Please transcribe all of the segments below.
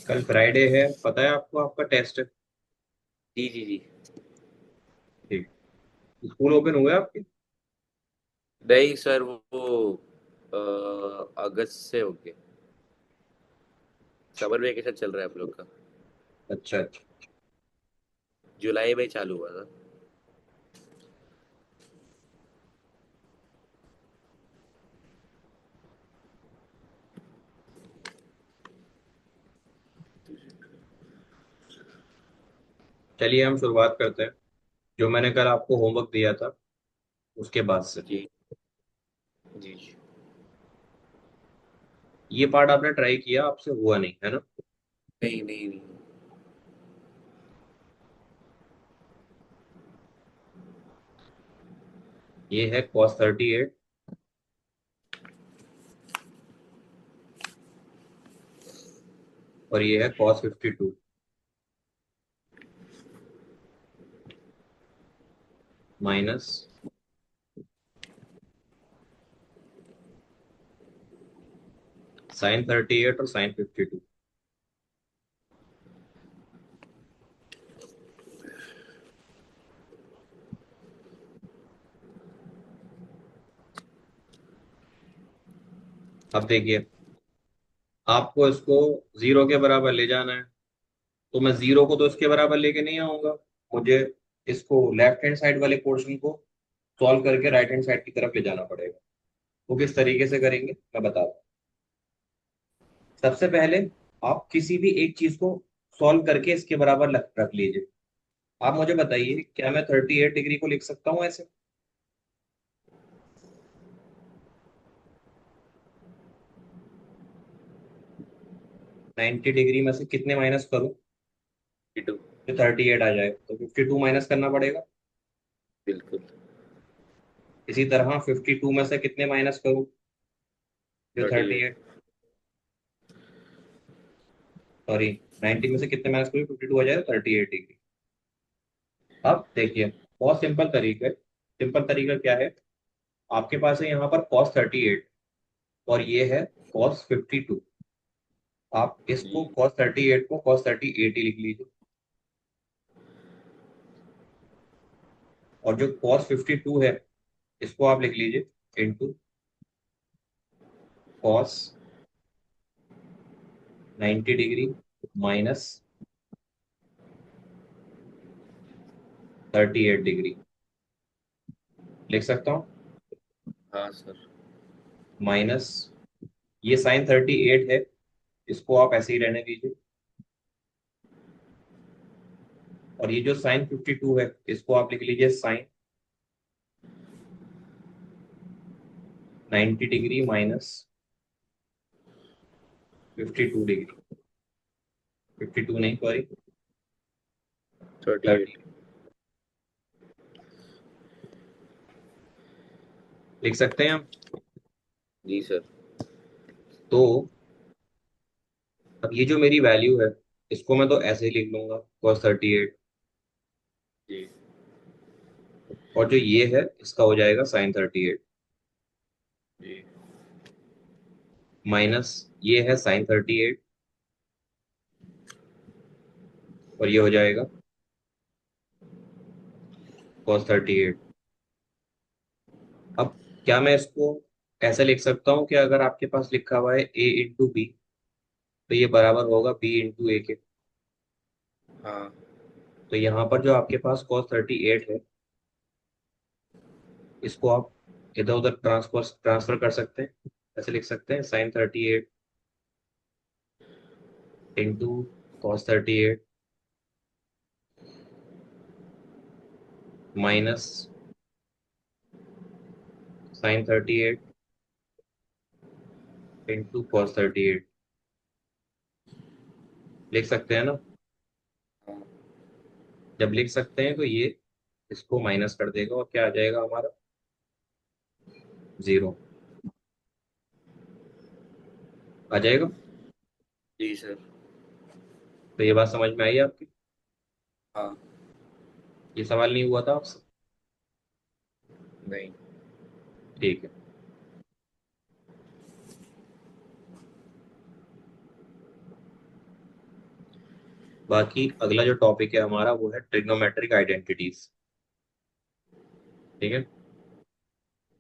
कल फ्राइडे है, पता है आपको, आपका टेस्ट है। जी जी जी। ठीक। स्कूल ओपन हुए आपके? नहीं सर, वो अगस्त से होंगे। समर वेकेशन चल रहा है हम लोग का। अच्छा अच्छा। जुलाई में ही चालू हुआ था। चलिए हम शुरुआत करते हैं। जो मैंने कल आपको होमवर्क दिया था उसके बाद से। जी जी जी। ये पार्ट आपने ट्राई किया, आपसे हुआ नहीं है ना? नहीं नहीं नहीं। ये है cos 38 और ये है cos 52 माइनस sin 38 और sin 52। अब देखिए, आपको इसको जीरो के बराबर ले जाना है। तो मैं जीरो को तो इसके बराबर लेके नहीं आऊंगा। मुझे इसको लेफ्ट हैंड साइड वाले पोर्शन को सॉल्व करके राइट हैंड साइड की तरफ ले जाना पड़ेगा। वो किस तरीके से करेंगे मैं बता दूं। सबसे पहले आप किसी भी एक चीज को सॉल्व करके इसके बराबर रख लीजिए। आप मुझे बताइए, क्या मैं 38 डिग्री को लिख सकता हूँ ऐसे? 90 डिग्री में से कितने माइनस करूँ 52। जो 38 आ जाए? तो 52 माइनस करना पड़ेगा। बिल्कुल। इसी तरह 52 में से कितने माइनस करूँ जो 38। 38, सॉरी, 90 में से कितने माइनस करूँ 52 आ जाए, 38 डिग्री। अब देखिए, बहुत सिंपल तरीका है। सिंपल तरीका क्या है? आपके पास है यहाँ पर cos 38 और ये है cos 52। आप इसको जी। cos 38 को cos 38 ही लिख लीजिए। और जो cos 52 है इसको आप लिख लीजिए into cos 90 degree minus 38 degree. लिख सकता हूँ। हाँ सर। माइनस ये sin 38 है, इसको आप ऐसे ही रहने दीजिए। और ये जो sin 52 है इसको आप लिख लीजिए sin 90 डिग्री माइनस 52 डिग्री। 52 नहीं, सॉरी, 30। 38। लिख सकते हैं हम। जी सर। तो अब ये जो मेरी वैल्यू है इसको मैं तो ऐसे ही लिख लूंगा cos 38। जी और जो ये है इसका हो जाएगा sin 38 जी। माइनस ये है sin 38 और ये हो जाएगा cos 38। अब क्या मैं इसको ऐसे लिख सकता हूँ कि अगर आपके पास लिखा हुआ है a इंटू बी तो ये बराबर होगा b इंटू ए के? हाँ। तो यहाँ पर जो आपके पास cos 38 है इसको आप इधर उधर ट्रांसफर ट्रांसफर कर सकते हैं। ऐसे लिख सकते हैं sin 38 into cos 38 minus sin 38 into cos 38। लिख सकते हैं ना? हाँ। जब लिख सकते हैं तो ये इसको माइनस कर देगा और क्या आ जाएगा हमारा? जीरो आ जाएगा। जी सर। तो ये बात समझ में आई आपकी? हाँ। ये सवाल नहीं हुआ था आपसे? नहीं। ठीक है। बाकी अगला जो टॉपिक है हमारा वो है ट्रिग्नोमेट्रिक आइडेंटिटीज। ठीक है।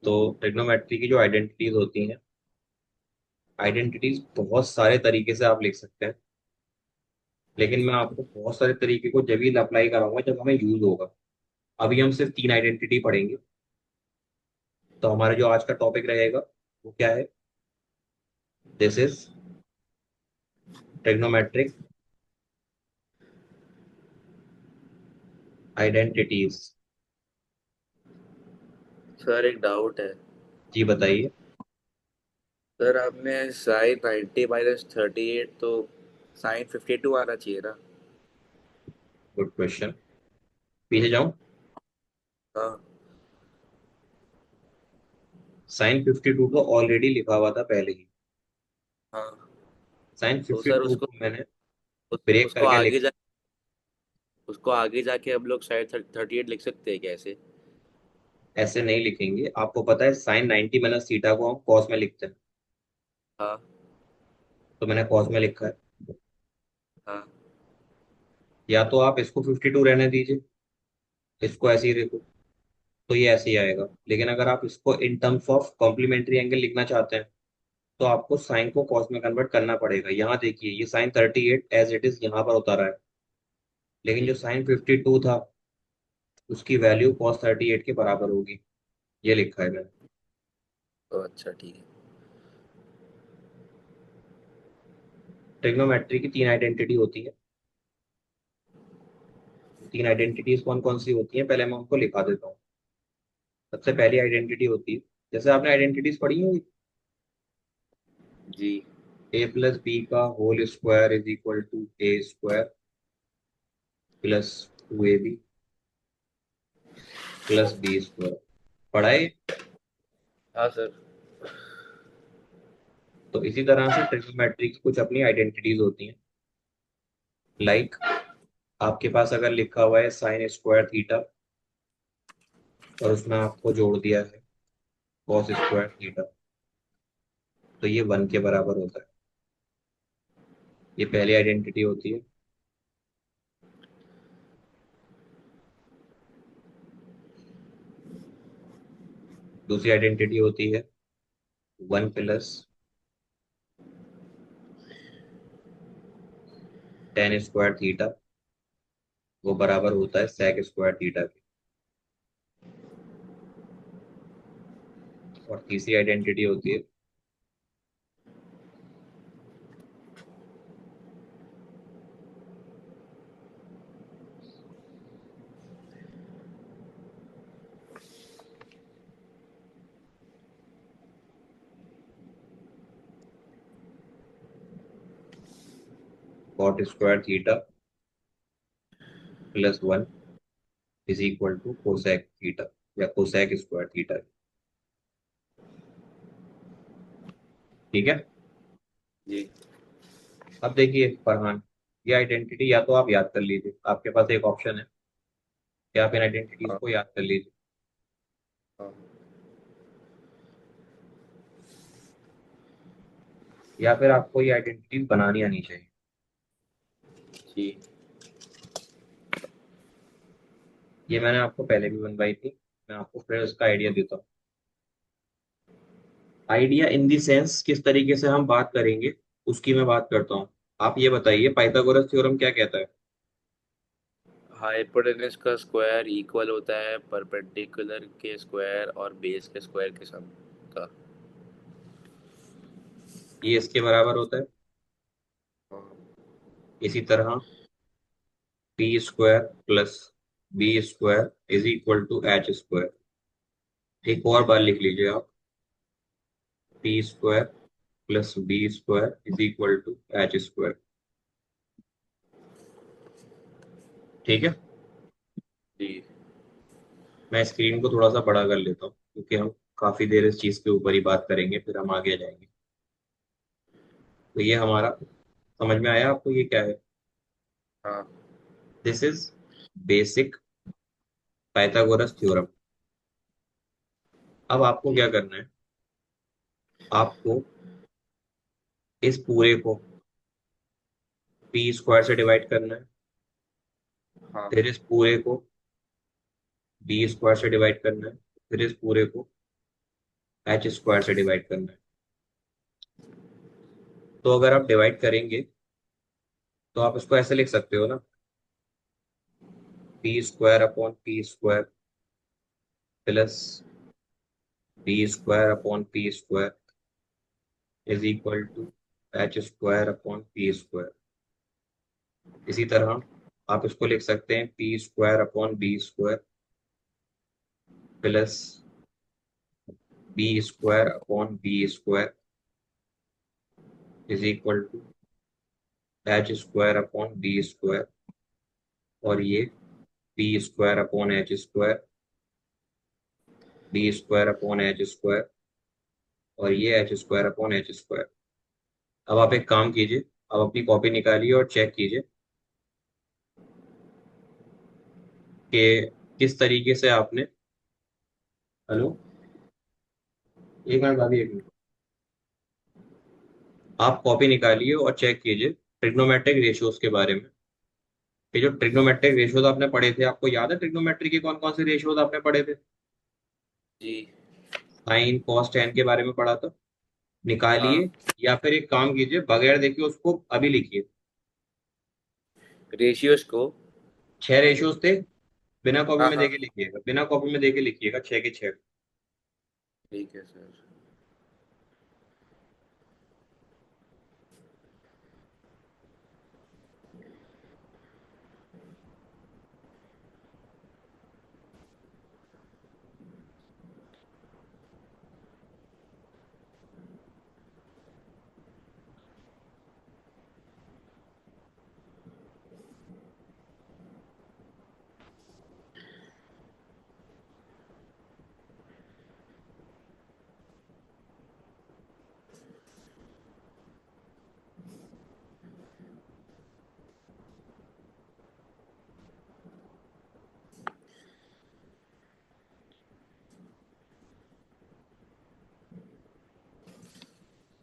तो ट्रिग्नोमेट्री की जो आइडेंटिटीज होती हैं, आइडेंटिटीज बहुत सारे तरीके से आप लिख सकते हैं, लेकिन मैं आपको बहुत सारे तरीके को जब ही अप्लाई कराऊंगा जब हमें यूज होगा। अभी हम सिर्फ तीन आइडेंटिटी पढ़ेंगे। तो हमारा जो आज का टॉपिक रहेगा वो क्या है? This is trigonometric identities. Sir एक डाउट है। जी बताइए। सर आपने साइन 90 - 38, तो साइन 52 आना चाहिए ना। Good question. पीछे जाऊं? हाँ। साइन 52 तो ऑलरेडी लिखा हुआ था पहले ही। हाँ। साइन तो सर 52 उसको को मैंने उस, ब्रेक उसको करके आगे लिख। जा उसको आगे जाके हम लोग साइन 38 लिख सकते हैं क्या ऐसे? ऐसे नहीं लिखेंगे, आपको पता है साइन 90 माइनस थीटा को हम कॉस में लिखते हैं। हाँ। तो मैंने कॉस में लिखा है। हाँ। या तो आप इसको 52 रहने दीजिए, इसको ऐसे ही देखो, तो ये ऐसे ही आएगा। लेकिन अगर आप इसको in terms of complementary angle लिखना चाहते हैं तो आपको साइन को कॉस में कन्वर्ट करना पड़ेगा। यहाँ देखिए, ये साइन 38 एज इट इज यहाँ पर उतारा है, लेकिन जो जी। साइन 52 था उसकी वैल्यू कॉस 38 के बराबर होगी। ये लिखा है मैंने। तो अच्छा ठीक है। ट्रिग्नोमेट्री की तीन आइडेंटिटी होती है। तीन आइडेंटिटीज कौन कौन सी होती हैं, पहले मैं उनको लिखा देता हूँ। सबसे पहली आइडेंटिटी होती है, जैसे आपने आइडेंटिटीज पढ़ी होंगी, जी। ए प्लस बी का whole square is equal to A square plus 2ab plus B square. पढ़ाए? हाँ सर। तो इसी तरह से ट्रिग्नोमेट्री की कुछ अपनी आइडेंटिटीज होती हैं। लाइक आपके पास अगर लिखा हुआ है साइन स्क्वायर थीटा और उसमें आपको जोड़ दिया है कॉस स्क्वायर थीटा, तो ये 1 के बराबर होता है। ये पहली आइडेंटिटी होती है। दूसरी आइडेंटिटी होती है 1 प्लस टेन स्क्वायर थीटा, वो बराबर होता है सेक स्क्वायर थीटा के। और तीसरी आइडेंटिटी होती है cot square theta plus 1 is equal to cosec theta या कोसेक स्क्वायर थीटा। ठीक है। जी। अब देखिए फरहान, ये आइडेंटिटी या तो आप याद कर लीजिए, आपके पास एक ऑप्शन है कि आप इन आइडेंटिटीज हाँ। को याद कर लीजिए, हाँ। या फिर आपको ये आइडेंटिटीज बनानी आनी चाहिए। जी। ये मैंने आपको पहले भी बनवाई थी, मैं आपको फिर उसका आइडिया देता हूँ। आइडिया इन दी सेंस किस तरीके से हम बात करेंगे उसकी मैं बात करता हूँ। आप ये बताइए, पाइथागोरस थ्योरम क्या कहता है? हाइपोटेनस का स्क्वायर इक्वल होता है परपेंडिकुलर के स्क्वायर और बेस के स्क्वायर के सम का। ये इसके बराबर होता है। हाँ। इसी तरह P square plus B square is equal to H square. एक और बार लिख लीजिए आप, P square plus B square is equal to H square. ठीक है। जी। मैं स्क्रीन को थोड़ा सा बड़ा कर लेता हूँ क्योंकि हम काफी देर इस चीज के ऊपर ही बात करेंगे, फिर हम आगे जाएंगे। तो ये हमारा समझ में आया आपको ये क्या है? हाँ। This is basic Pythagoras theorem. अब आपको जी। क्या करना है? आपको इस पूरे को पी स्क्वायर से डिवाइड करना है। हाँ। फिर इस पूरे को बी स्क्वायर से डिवाइड करना है, फिर इस पूरे को एच स्क्वायर से डिवाइड करना है। तो अगर आप डिवाइड करेंगे तो आप इसको ऐसे लिख सकते हो ना, P square upon P square plus B square upon P square is equal to H square upon P square. इसी तरह आप इसको लिख सकते हैं P square upon B square plus B square upon B square is equal to H square upon B square, और ये B square upon H square, B square upon H square, और ये H square upon H square. अब आप एक काम कीजिए, अब अपनी कॉपी निकालिए और चेक कीजिए कि किस तरीके से आपने। हेलो, एक मिनट भाभी, एक मिनट। आप कॉपी निकालिए और चेक कीजिए ट्रिग्नोमेट्रिक रेशियोज के बारे में। ये जो ट्रिग्नोमेट्रिक रेशियोज आपने पढ़े थे, आपको याद है ट्रिग्नोमेट्री के कौन कौन से रेशियोज आपने पढ़े थे? जी। साइन कॉस टेन के बारे में पढ़ा था, हाँ। निकालिए। या फिर एक काम कीजिए, बगैर देखिए उसको अभी लिखिए। रेशियोज को। 6 रेशियोज थे, बिना कॉपी हाँ में हाँ। देके लिखिएगा, बिना कॉपी में देके लिखिएगा 6 के 6। ठीक है सर।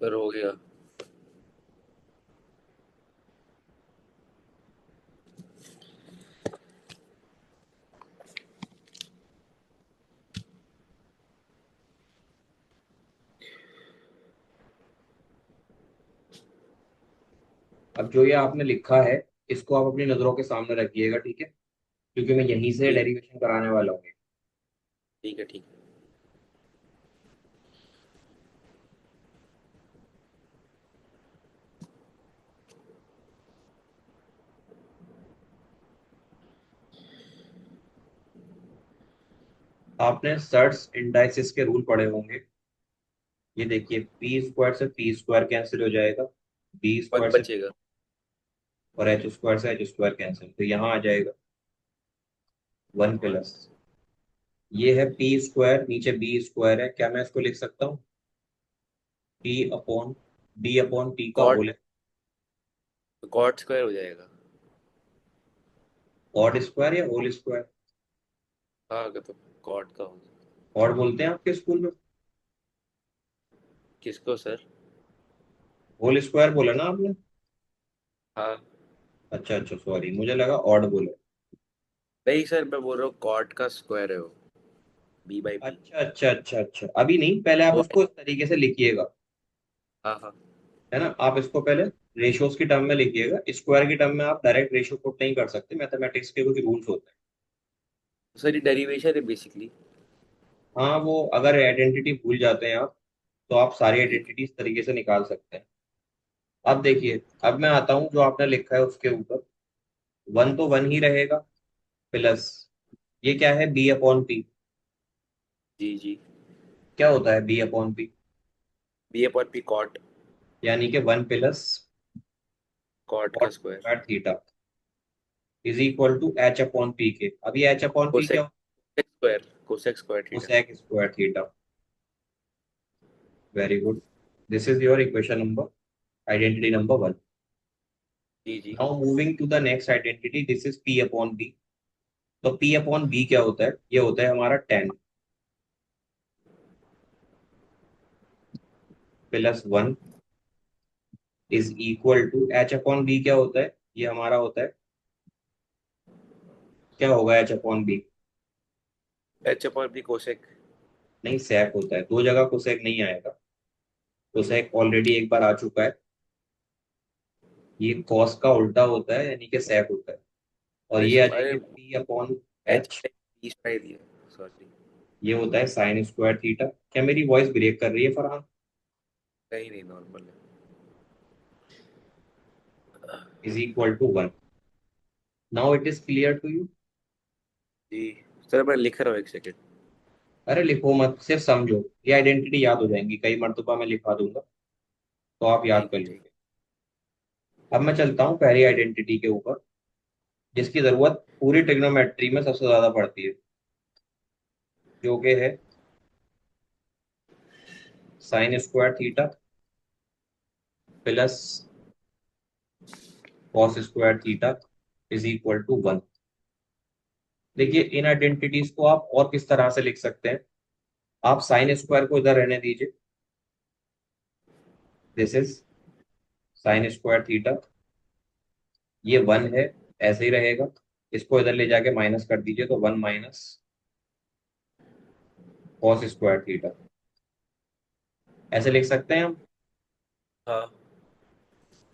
सर हो गया। अब जो ये आपने लिखा है, इसको आप अपनी नजरों के सामने रखिएगा, ठीक है? क्योंकि मैं यहीं से ठीक। डेरिवेशन कराने वाला हूँ। ठीक है। ठीक है। आपने सर्ट्स इंडाइसिस के रूल पढ़े होंगे। ये देखिए, पी स्क्वायर से पी स्क्वायर कैंसिल हो जाएगा, बी वन स्क्वायर से, बचेगा। और एच स्क्वायर से एच स्क्वायर कैंसिल, तो यहाँ आ जाएगा वन वन। प्लस। ये है पी स्क्वायर, नीचे बी स्क्वायर है, क्या मैं इसको लिख सकता हूँ? P upon B upon P का कॉट। होल है, कॉट स्क्वायर हो जाएगा। ऑड स्क्वायर या होल स्क्वायर? हाँ अगर तो कॉट का होगा। ऑड बोलते हैं आपके स्कूल में? किसको सर? होल स्क्वायर बोला ना आपने? हाँ। अच्छा अच्छा, सॉरी, मुझे लगा ऑड बोला। नहीं सर, मैं बोल रहा हूँ कॉट का स्क्वायर है वो। B by B. अच्छा अच्छा अच्छा अच्छा, अभी नहीं, पहले आप तो उसको इस तरीके से लिखिएगा, हाँ हाँ। है ना? आप इसको पहले रेशियोज की टर्म में लिखिएगा, स्क्वायर की टर्म में आप डायरेक्ट रेशियो पुट नहीं कर सकते, मैथमेटिक्स के कुछ रूल्स होते हैं। सर ये डेरिवेशन है बेसिकली। हाँ, वो अगर आइडेंटिटी भूल जाते हैं आप, तो आप सारी जी। आइडेंटिटी इस तरीके से निकाल सकते हैं। अब देखिए, अब मैं आता हूँ जो आपने लिखा है उसके ऊपर। वन तो वन ही रहेगा, प्लस ये क्या है, बी अपॉन पी। जी जी। क्या होता है B upon P? B upon P cot. यानी कि वन प्लस कॉट का cot square. Square theta is equal to H upon P के। अब ये एच अपॉन पी कोसेक क्या स्क्वायर। कोसेक स्क्वायर होता है? Theta. Sec square theta. Very good, this is your equation number, identity number 1। जी जी। Now moving to the next identity, this is P upon B. तो P upon B क्या होता है? ये होता है हमारा 10 plus 1 is equal to H upon B. क्या होता है? ये हमारा होता है क्या होगा H upon B? H upon B cosec. नहीं, सेक होता है, दो जगह कोसेक नहीं आएगा। कोसेक ऑलरेडी एक बार आ चुका है। ये कॉस का उल्टा होता है, यानी कि सेक होता है। और अरे ये आ अरे जाएंगे P upon H H. B square दिया, सॉरी। ये होता है साइन स्क्वायर थीटा। क्या मेरी वॉइस ब्रेक कर रही है फरहान? नहीं नहीं, नॉर्मल है। Is equal to one. Now it is clear to you? जी सर, मैं लिख रहा हूँ, एक सेकेंड। अरे लिखो मत, सिर्फ समझो। ये आइडेंटिटी याद हो जाएंगी, कई मर्तबा मैं लिखा दूंगा तो आप याद ठीक कर है, ठीक। लोगे। अब मैं चलता हूँ पहली आइडेंटिटी के ऊपर, जिसकी जरूरत पूरी ट्रिग्नोमेट्री में सबसे ज्यादा पड़ती है, जो कि है sine square theta plus cos square theta is equal to one. देखिए, इन आइडेंटिटीज को आप और किस तरह से लिख सकते हैं। आप साइन स्क्वायर को इधर रहने दीजिए। This is sine square theta. ये वन है, ऐसे ही रहेगा। इसको इधर ले जाके माइनस कर दीजिए, तो one minus cos square theta. ऐसे लिख सकते हैं हम। हाँ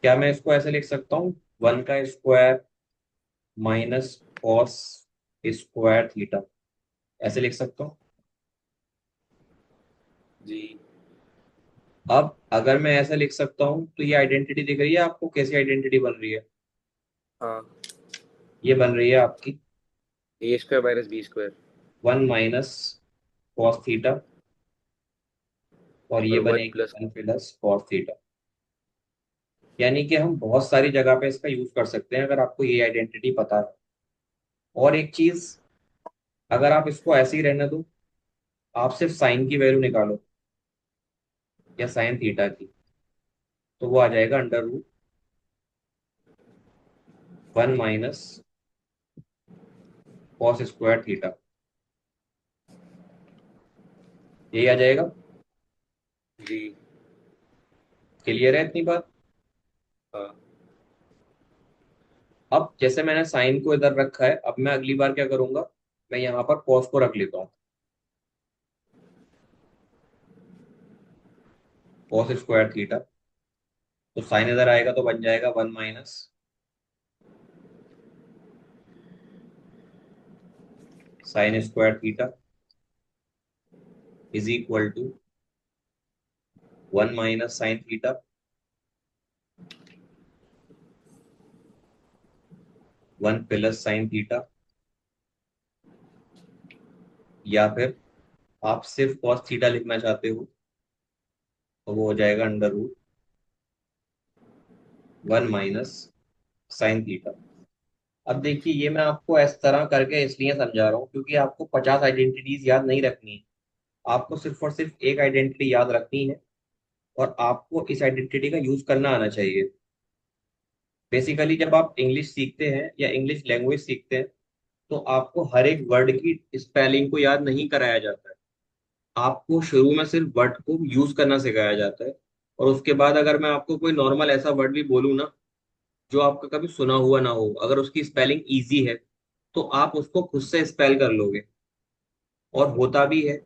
क्या मैं इसको ऐसे लिख सकता हूँ? वन का square minus cos square theta, ऐसे लिख सकता हूँ। जी। अब अगर मैं ऐसा लिख सकता हूँ, तो ये आइडेंटिटी दिख रही है आपको? कैसी आइडेंटिटी बन रही है? हाँ, ये बन रही है आपकी a square minus b square. One minus cos theta, और और ये वन बनेगी plus. One plus cos theta. यानी कि हम बहुत सारी जगह पे इसका यूज कर सकते हैं, अगर आपको ये आइडेंटिटी पता है। और एक चीज, अगर आप इसको ऐसे ही रहने दो, आप सिर्फ साइन की वैल्यू निकालो या साइन थीटा की, तो वो आ जाएगा under root one minus cos square theta. यही आ जाएगा। जी। क्लियर है इतनी बात? हाँ। अब जैसे मैंने साइन को इधर रखा है, अब मैं अगली बार क्या करूंगा, मैं यहाँ पर कॉस को रख लेता हूँ। कॉस स्क्वायर थीटा, तो साइन इधर आएगा तो बन जाएगा one minus sine square theta is equal to one minus sine theta one plus sine theta. या फिर आप सिर्फ कॉस थीटा लिखना चाहते हो, तो वो हो जाएगा under root one minus sine theta. अब देखिए, ये मैं आपको इस तरह करके इसलिए समझा रहा हूँ क्योंकि आपको 50 आइडेंटिटीज याद नहीं रखनी है। आपको सिर्फ और सिर्फ एक आइडेंटिटी याद रखनी है, और आपको इस आइडेंटिटी का यूज करना आना चाहिए। बेसिकली जब आप इंग्लिश सीखते हैं या इंग्लिश लैंग्वेज सीखते हैं, तो आपको हर एक वर्ड की स्पेलिंग को याद नहीं कराया जाता है। आपको शुरू में सिर्फ वर्ड को यूज करना सिखाया जाता है। और उसके बाद अगर मैं आपको कोई नॉर्मल ऐसा वर्ड भी बोलूँ ना, जो आपका कभी सुना हुआ ना हो, अगर उसकी स्पेलिंग इजी है, तो आप उसको खुद से स्पेल कर लोगे। और होता भी है।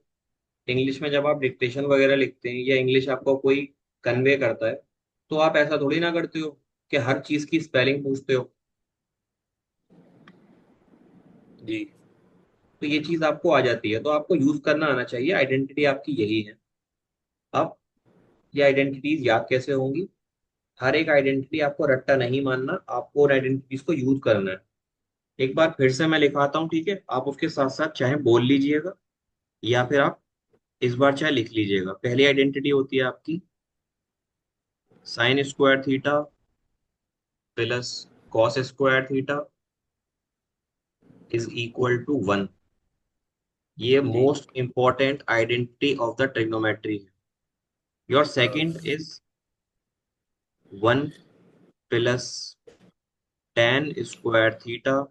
इंग्लिश में जब आप डिक्टेशन वगैरह लिखते हैं या इंग्लिश आपको कोई कन्वे करता है, तो आप ऐसा थोड़ी ना करते हो कि हर चीज की स्पेलिंग पूछते हो। जी। तो ये चीज आपको आ जाती है, तो आपको यूज करना आना चाहिए। आइडेंटिटी आपकी यही है। अब ये आइडेंटिटीज याद कैसे होंगी? हर एक आइडेंटिटी आपको रट्टा नहीं मानना, आपको उन आइडेंटिटीज को यूज करना है। एक बार फिर से मैं लिखाता हूँ, ठीक है? आप उसके साथ साथ चाहे बोल लीजिएगा, या फिर आप इस बार चाहे लिख लीजिएगा। पहली आइडेंटिटी होती है आपकी sine square theta plus cos square theta is equal to one. ये जी। Most important identity of the trigonometry है। योर सेकंड हाँ। Is one plus tan square theta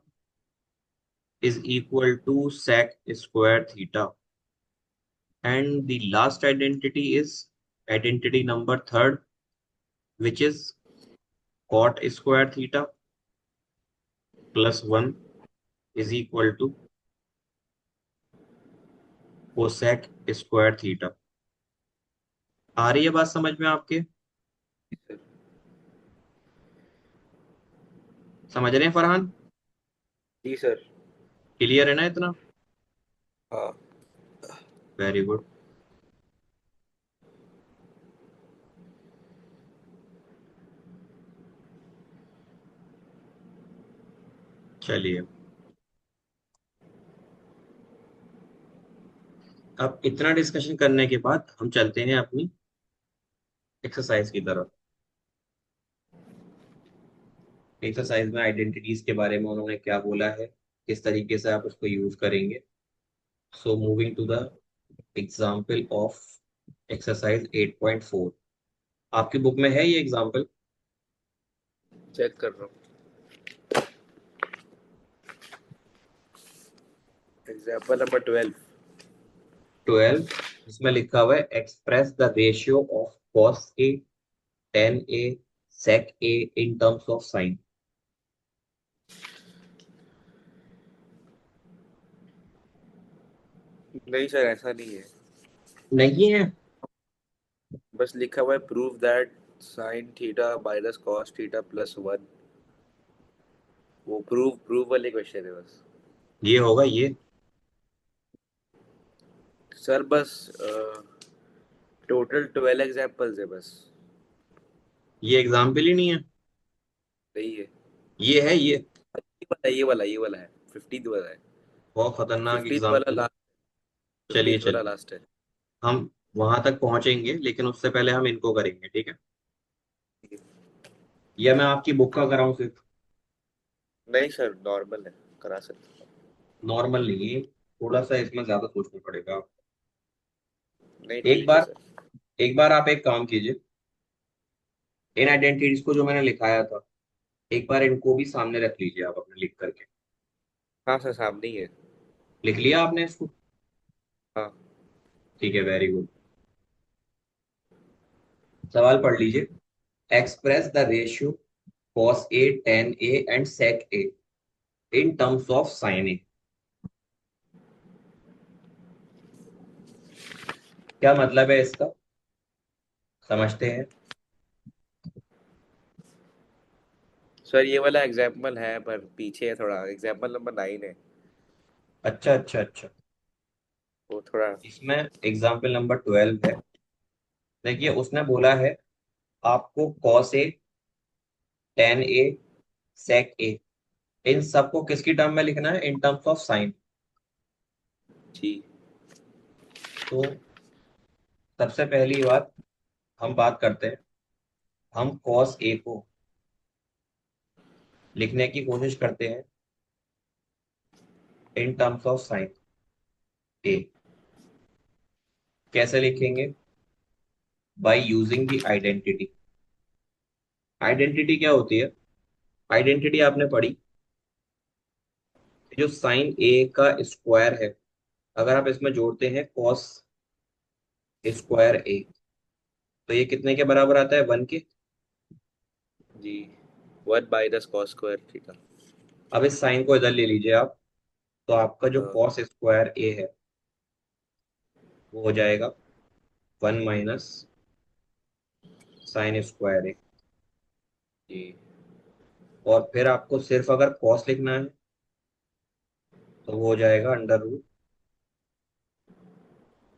is equal to sec square theta. And the last identity is identity number third, which is cot square theta plus 1 is equal to cosec square theta. आ रही है बात समझ में आपके? Sir. समझ रहे हैं फरहान? जी सर। क्लियर है ना इतना? हाँ। Very good. चलिए, अब इतना डिस्कशन करने के बाद हम चलते हैं अपनी एक्सरसाइज की तरफ। एक्सरसाइज में आइडेंटिटीज के बारे में उन्होंने क्या बोला है, किस तरीके से आप उसको यूज करेंगे। So moving to the example of exercise 8.4। आपकी बुक में है ये एग्जाम्पल? चेक कर रहा हूँ। Example number 12। 12, इसमें लिखा हुआ है express the ratio of cos A, tan A, sec A in terms of sine. नहीं सर, ऐसा नहीं है। नहीं है? बस लिखा हुआ है prove that sine theta minus cos theta plus one. वो प्रूव प्रूव वाले क्वेश्चन है बस। ये होगा ये। सर बस टोटल 12 एग्जाम्पल्स है बस। ये एग्जाम्पल ही नहीं है। नहीं है। ये है ये। ये वाला है। 15th वाला है। बहुत खतरनाक 15th वाला एग्जाम्पल है। लास्ट। चलिए 15th वाला चलिए, लास्ट है। हम वहां तक पहुंचेंगे लेकिन उससे पहले हम इनको करेंगे, ठीक है? या मैं आपकी बुक का कराऊं सिर्फ? नहीं सर, नॉर्मल है। करा सकते हैं। नॉर्मल नहीं है, थोड़ा सा इसमें ज्यादा सोचना पड़ेगा। नहीं एक ठीक है बार, सर। एक बार आप एक काम कीजिए, इन आइडेंटिटीज को जो मैंने लिखाया था, एक बार इनको भी सामने रख लीजिए आप अपने लिख करके। हाँ सर, सामने ही है। लिख लिया आपने इसको? हाँ। ठीक है, वेरी गुड। सवाल पढ़ लीजिए। Express the ratio cos A, tan A and sec A in terms of sine A. क्या मतलब है इसका, समझते हैं? सर ये वाला एग्जाम्पल है पर पीछे है थोड़ा। एग्जाम्पल नंबर 9 है। अच्छा अच्छा अच्छा। वो थोड़ा। इसमें एग्जाम्पल नंबर 12 है। देखिए उसने बोला है आपको cos A, tan A, sec A, इन सबको किसकी टर्म में लिखना है? In terms of sine. जी। तो सबसे पहली बात हम बात करते हैं, हम कॉस ए को लिखने की कोशिश करते हैं इन टर्म्स ऑफ साइन ए। कैसे लिखेंगे? By using the identity. Identity क्या होती है? आइडेंटिटी आपने पढ़ी, जो साइन ए का स्क्वायर है, अगर आप इसमें जोड़ते हैं कॉस स्क्वायर ए, तो ये कितने के बराबर आता है? 1 के। जी। 1 माइनस कॉस स्क्वायर थीटा। अब इस साइन को इधर ले लीजिए आप, तो आपका जो हाँ। कॉस स्क्वायर ए है वो हो जाएगा 1 माइनस साइन स्क्वायर ए। जी। और फिर आपको सिर्फ अगर कॉस लिखना है तो वो हो जाएगा under root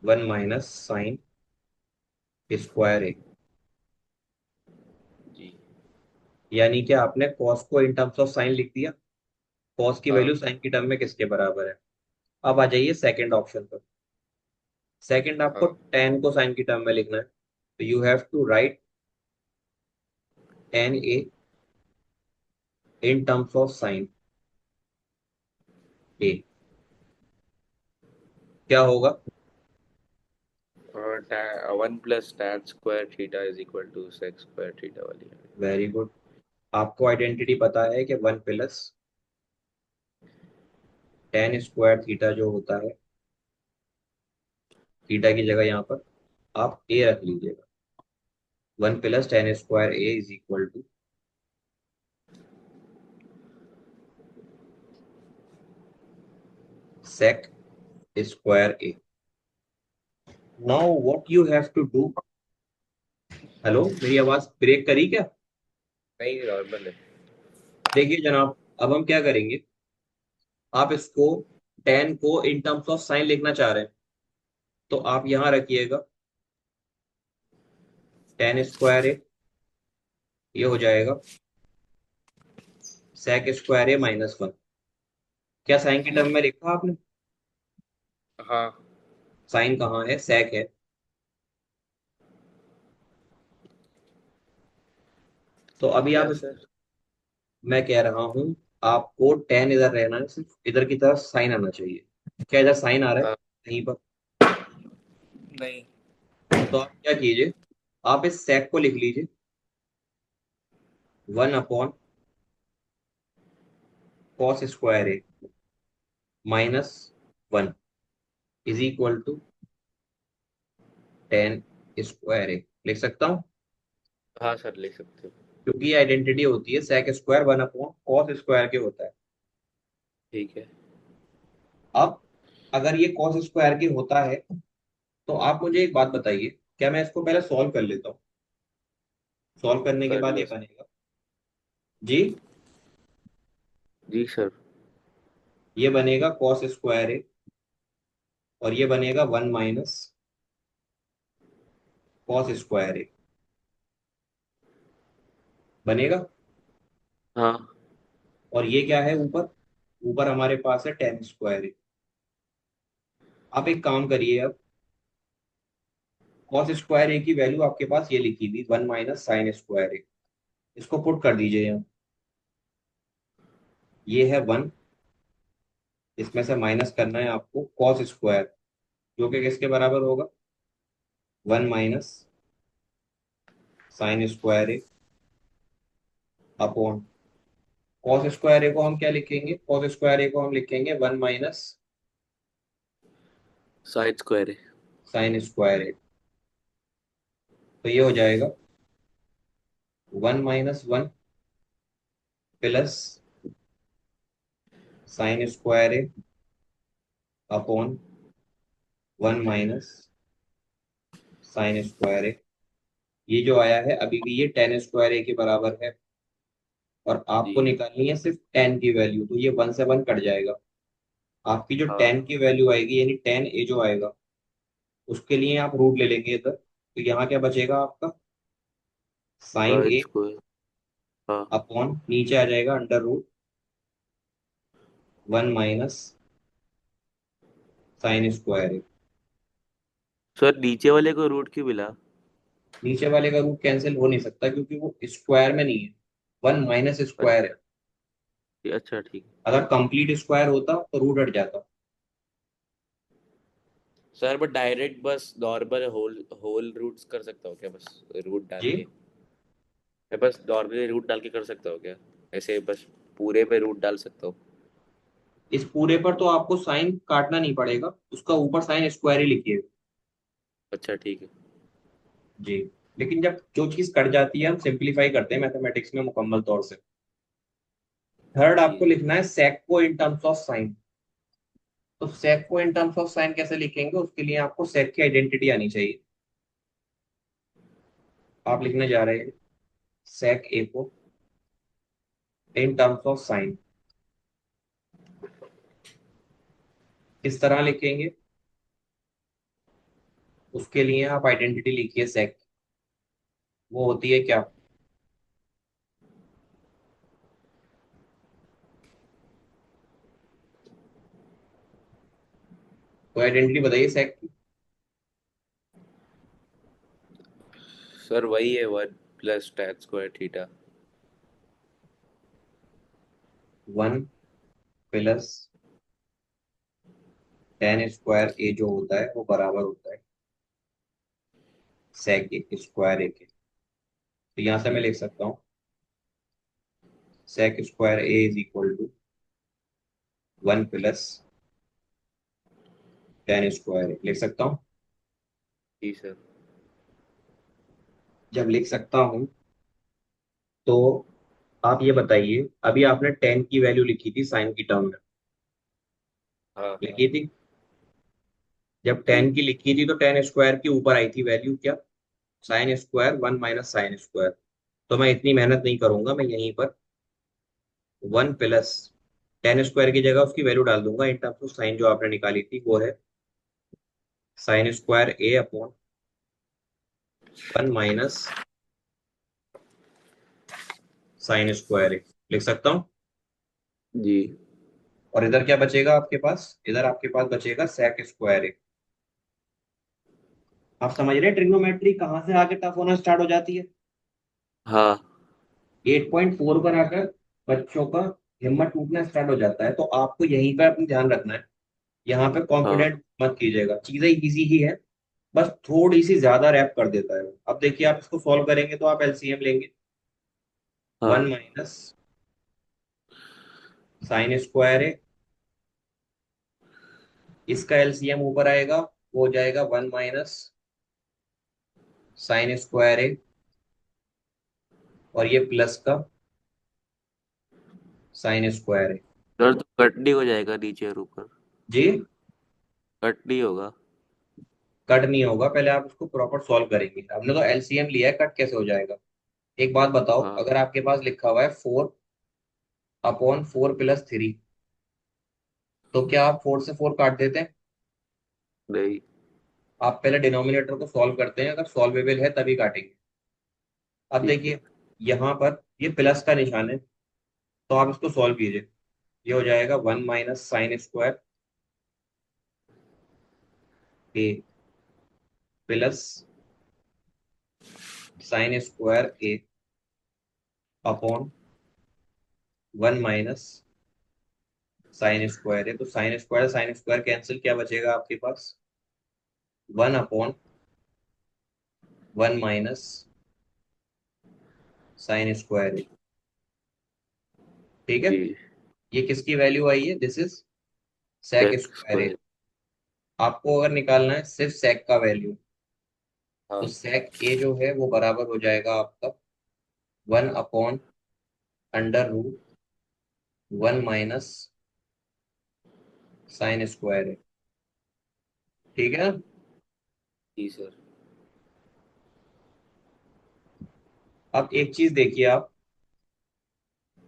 1 minus sine square A. जी। यानी कि आपने कॉस को इन टर्म्स ऑफ साइन लिख दिया। कॉस की हाँ। वैल्यू साइन की टर्म में किसके बराबर है? अब आ जाइए सेकंड ऑप्शन पर। सेकंड आपको हाँ। टेन को साइन की टर्म में लिखना है, तो you have to write tan A in terms of sine A. क्या होगा? और 1 plus tan square theta is equal to sec square theta वाली है। Very good. आपको आइडेंटिटी पता है कि 1 प्लस टेन स्क्वायर थीटा जो होता है, थीटा की जगह यहाँ पर आप ए रख लीजिएगा। 1 plus tan square A is equal to sec square a. Now what you have to do, hello, मेरी आवाज ब्रेक करी क्या? नहीं, नॉर्मल है। देखिए जनाब, अब हम क्या करेंगे, आप इसको tan को इन टर्म्स ऑफ साइन लिखना चाह रहे हैं, तो आप यहां रखिएगा tan स्क्वायर ए, ये हो जाएगा sec स्क्वायर ए -1। क्या साइन की टर्म में लिखा आपने? हाँ। साइन कहाँ है, sec है। तो अभी आप यस सर। मैं कह रहा हूं, आपको tan इधर रहना है, सिर्फ इधर की तरफ साइन आना चाहिए। क्या इधर साइन आ रहा है हाँ। कहीं पर? नहीं। तो आप क्या कीजिए, आप इस sec को लिख लीजिए 1/cos square A -1 is equal to tan square A, लिख सकता हूँ। हाँ सर, लिख सकते हो। क्योंकि आइडेंटिटी होती है sec स्क्वायर 1/cos स्क्वायर के होता है। ठीक है। अब अगर ये cos स्क्वायर के होता है, तो आप मुझे एक बात बताइए, क्या मैं इसको पहले सॉल्व कर लेता हूँ? सॉल्व करने के कर बाद लो ये सर। बनेगा जी, जी सर। ये बनेगा cos स्क्वायर ए, और ये बनेगा 1 - cos स्क्वायर ए, बनेगा। हाँ। और ये क्या है ऊपर? ऊपर हमारे पास है tan स्क्वायर ए। आप एक काम करिए, अब cos स्क्वायर ए की वैल्यू आपके पास ये लिखी थी 1 - sin स्क्वायर ए, इसको पुट कर दीजिए यहाँ। ये है 1, इसमें से माइनस करना है आपको cos स्क्वायर, जो कि किसके बराबर होगा? 1 - sin square A upon cos square ए को हम क्या लिखेंगे? cos स्क्वायर ए को हम लिखेंगे साइन स्क्वायर है।1 - sin स्क्वायर ए। तो ये हो जाएगा 1 - 1 plus sin square A upon 1 - sin square ए। ये जो आया है अभी भी ये tan स्क्वायर ए के बराबर है, और जी। आपको निकालनी है सिर्फ tan की वैल्यू, तो ये 1 से 1 कट जाएगा। आपकी जो tan हाँ। की वैल्यू आएगी, यानी tan ए जो आएगा, उसके लिए आप रूट ले लेंगे इधर, तो यहाँ क्या बचेगा आपका? साइन साइन ए स्क्वायर। हाँ। अपॉन नीचे आ जाएगा √1 - sin स्क्वायर ए। सर नीचे वाले को रूट क्यों मिला? नीचे वाले का रूट कैंसिल हो नहीं सकता, क्योंकि वो स्क्वायर में नहीं है, 1 - स्क्वायर है। अच्छा ठीक है। अगर कंप्लीट स्क्वायर होता तो रूट हट जाता। सर बट डायरेक्ट बस नॉर्मल होल होल रूट्स कर सकता हूँ क्या, बस रूट डाल के? जी, मैं बस नॉर्मली रूट डाल के कर सकता हूँ क्या? ऐसे बस पूरे पे रूट डाल सकता हूँ? इस पूरे पर तो आपको साइन काटना नहीं पड़ेगा, उसका ऊपर साइन स्क्वायर ही लिखिएगा। अच्छा ठीक है। जी, लेकिन जब जो चीज कट जाती है हम सिंपलीफाई करते हैं मैथमेटिक्स में मुकम्मल तौर से। थर्ड जी। आपको लिखना है sec को इन टर्म्स ऑफ साइन। तो sec को इन टर्म्स ऑफ साइन कैसे लिखेंगे, उसके लिए आपको sec की आइडेंटिटी आनी चाहिए। आप लिखने जा रहे हैं sec a को इन टर्म्स ऑफ साइन, किस तरह लिखेंगे? उसके लिए आप आइडेंटिटी लिखिए sec, वो होती है क्या? तो आइडेंटिटी बताइए sec की। सर वही है, 1 + tan² थीटा। 1 + tan स्क्वायर ए जो होता है वो बराबर होता है sec स्क्वायर ए के। तो यहां से मैं जी लिख सर। सकता हूँ sec square A is equal to 1 + tan square A, लिख सकता हूँ। जी सर। जब लिख सकता हूँ, तो आप ये बताइए, अभी आपने tan की वैल्यू लिखी थी साइन की टर्म में, हाँ लिखी थी। जब टेन की लिखी थी तो टेन स्क्वायर की ऊपर आई थी वैल्यू क्या, sine square, one minus sine square. तो मैं इतनी मेहनत नहीं करूंगा, मैं यहीं पर वन प्लस टेन स्क्वायर की जगह उसकी वैल्यू डाल दूंगा इन टर्म्स ऑफ साइन, जो आपने निकाली थी वो है sine square A upon one minus sine square A, लिख सकता हूँ। जी। और इधर क्या बचेगा आपके पास, इधर आपके पास बचेगा सेक स्क्वायर ए। आप समझ रहे हैं ट्रिग्नोमेट्री कहाँ से आके टफ होना स्टार्ट हो जाती है। हाँ 8.4 पर आकर बच्चों का हिम्मत टूटना स्टार्ट हो जाता है, तो आपको यहीं पर अपनी ध्यान रखना है। यहाँ पे हाँ कॉन्फिडेंट मत कीजिएगा, चीजें इजी ही है, बस थोड़ी सी ज्यादा रैप कर देता है वो। अब देखिए आप इसको सॉल्व करेंगे तो आप एलसीएम लेंगे, वन हाँ माइनस साइन स्क्वायर है, इसका एलसीएम ऊपर आएगा वो हो जाएगा वन माइनस साइन स्क्वायर है, और ये प्लस का साइन स्क्वायर है। सर तो कट नहीं हो जाएगा नीचे और ऊपर? जी, कट नहीं होगा? कट नहीं होगा, पहले आप उसको प्रॉपर सॉल्व करेंगे। हमने तो एलसीएम लिया है, कट कैसे हो जाएगा। एक बात बताओ, हाँ अगर आपके पास लिखा हुआ है four upon four plus three, तो क्या आप फोर से फोर काट देते हैं। नहीं। आप पहले डिनोमिनेटर को सॉल्व करते हैं, अगर सॉल्वेबल है तभी काटेंगे। अब ठीक है। देखिए यहाँ पर ये प्लस का निशान है, तो आप इसको सॉल्व कीजिए। ये हो जाएगा one minus sine square A plus sine square A upon one minus sine square sine square cancel, क्या बचेगा आपके पास, one upon one minus sine square A. ठीक है, जी। ये किसकी वैल्यू आई है, this is sec sec square A. Square. आपको अगर निकालना है सिर्फ सेक का वैल्यू, तो हाँ सेक ए जो है वो बराबर हो जाएगा आपका one upon under root one minus sine square है। ठीक है ना। जी सर। अब एक चीज देखिए आप,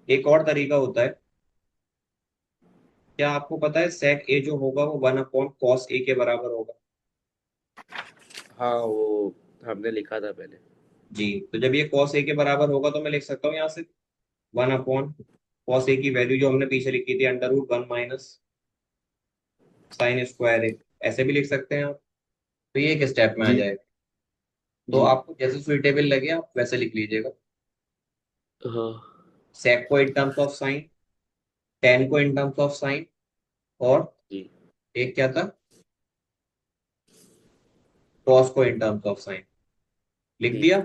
एक और तरीका होता है। क्या आपको पता है सेक ए जो होगा वो वन अपॉन कॉस ए के बराबर होगा। हाँ वो हमने लिखा था पहले। जी, तो जब ये कॉस ए के बराबर होगा तो मैं लिख सकता हूँ यहाँ से वन अपॉन कॉस ए की वैल्यू जो हमने पीछे लिखी थी under root one minus sine square A, ऐसे भी लिख सकते हैं आप। तो ये एक स्टेप में आ जी। जाएगा। तो जी। आपको जैसे सुइटेबल लगे आप वैसे लिख लीजिएगा। हाँ सेक को इन टर्म्स ऑफ साइन, टेन को इन टर्म्स ऑफ साइन, और जी। एक क्या था, कॉस को इन टर्म्स ऑफ साइन, लिख ठीक दिया। है।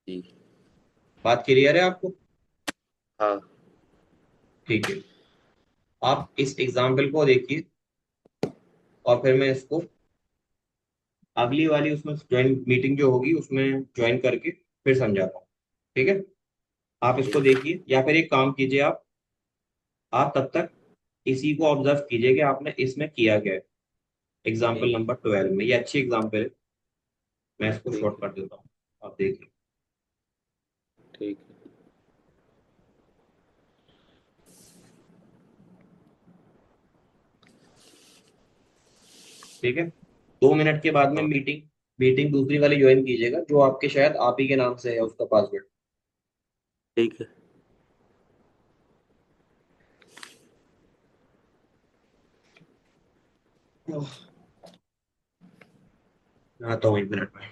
जी। बात क्लियर है आपको। हाँ ठीक है, आप इस एग्जाम्पल को देखिए और फिर मैं इसको अगली वाली उसमें ज्वाइन मीटिंग जो होगी उसमें ज्वाइन करके फिर समझाता हूँ। ठीक है, आप इसको ठीक। देखिए या फिर एक काम कीजिए आप तब तक इसी को ऑब्जर्व कीजिए कि आपने इसमें किया क्या है। एग्जाम्पल ठीक। नंबर 12 में, ये अच्छी एग्जाम्पल है, मैं इसको ठीक शॉर्ट है। कर देता हूँ, आप देखिए। ठीक है। ठीक है, 2 मिनट के बाद में हाँ मीटिंग मीटिंग दूसरी वाली ज्वाइन कीजिएगा जो आपके शायद आप ही के नाम से है उसका पासवर्ड। ठीक है। आता हूँ 1 मिनट में।